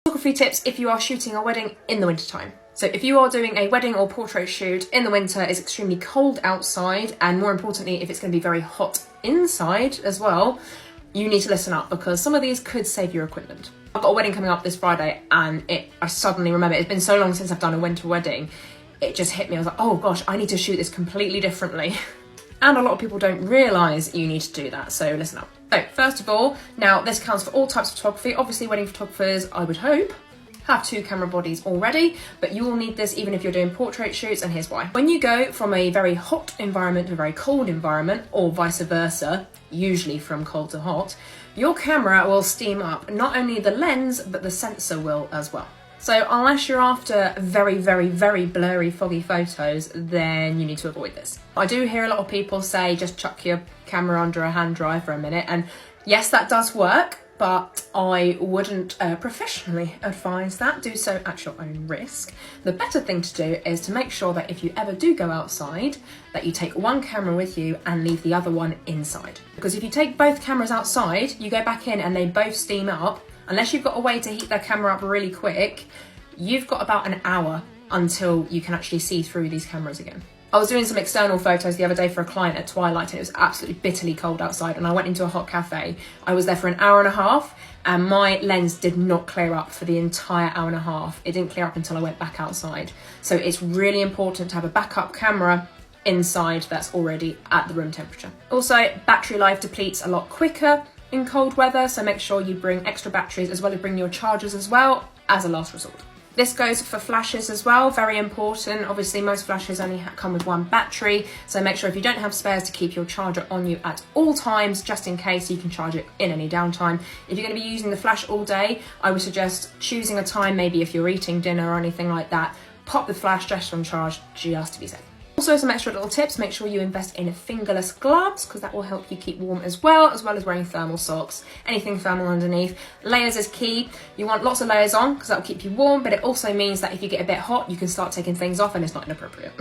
Photography tips if you are shooting a wedding in the wintertime. So if you are doing a wedding or portrait shoot in the winter, it's extremely cold outside, and more importantly, if it's going to be very hot inside as well, you need to listen up because some of these could save your equipment. I've got a wedding coming up this Friday and I suddenly remember, it's been so long since I've done a winter wedding, it just hit me. I was like, oh gosh, I need to shoot this completely differently. And a lot of people don't realise you need to do that, so listen up. So first of all, now this counts for all types of photography. Obviously wedding photographers, I would hope, have 2 camera bodies already, but you will need this even if you're doing portrait shoots, and here's why. When you go from a very hot environment to a very cold environment, or vice versa, usually from cold to hot, your camera will steam up. Not only the lens, but the sensor will as well. So unless you're after very, very, very blurry, foggy photos, then you need to avoid this. I do hear a lot of people say, just chuck your camera under a hand dryer for a minute. And yes, that does work, but I wouldn't professionally advise that. Do so at your own risk. The better thing to do is to make sure that if you ever do go outside, that you take one camera with you and leave the other one inside. Because if you take both cameras outside, you go back in and they both steam up, unless you've got a way to heat that camera up really quick, you've got about an hour until you can actually see through these cameras again. I was doing some external photos the other day for a client at twilight and it was absolutely bitterly cold outside, and I went into a hot cafe. I was there for an hour and a half and my lens did not clear up for the entire hour and a half. It didn't clear up until I went back outside. So it's really important to have a backup camera inside that's already at the room temperature. Also, battery life depletes a lot quicker in cold weather, so make sure you bring extra batteries as well as bring your chargers as well as a last resort. This goes for flashes as well, very important. Obviously most flashes only come with 1 battery, so make sure if you don't have spares to keep your charger on you at all times, just in case you can charge it in any downtime. If you're going to be using the flash all day, I would suggest choosing a time, maybe if you're eating dinner or anything like that, pop the flash just on charge just to be safe. Also, some extra little tips, make sure you invest in fingerless gloves because that will help you keep warm as well as wearing thermal socks, anything thermal underneath. Layers is key. You want lots of layers on because that will keep you warm, but it also means that if you get a bit hot, you can start taking things off and it's not inappropriate.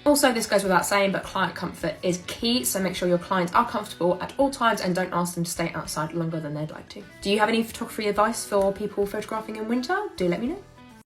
Also, this goes without saying, but client comfort is key, so make sure your clients are comfortable at all times and don't ask them to stay outside longer than they'd like to. Do you have any photography advice for people photographing in winter? Do let me know.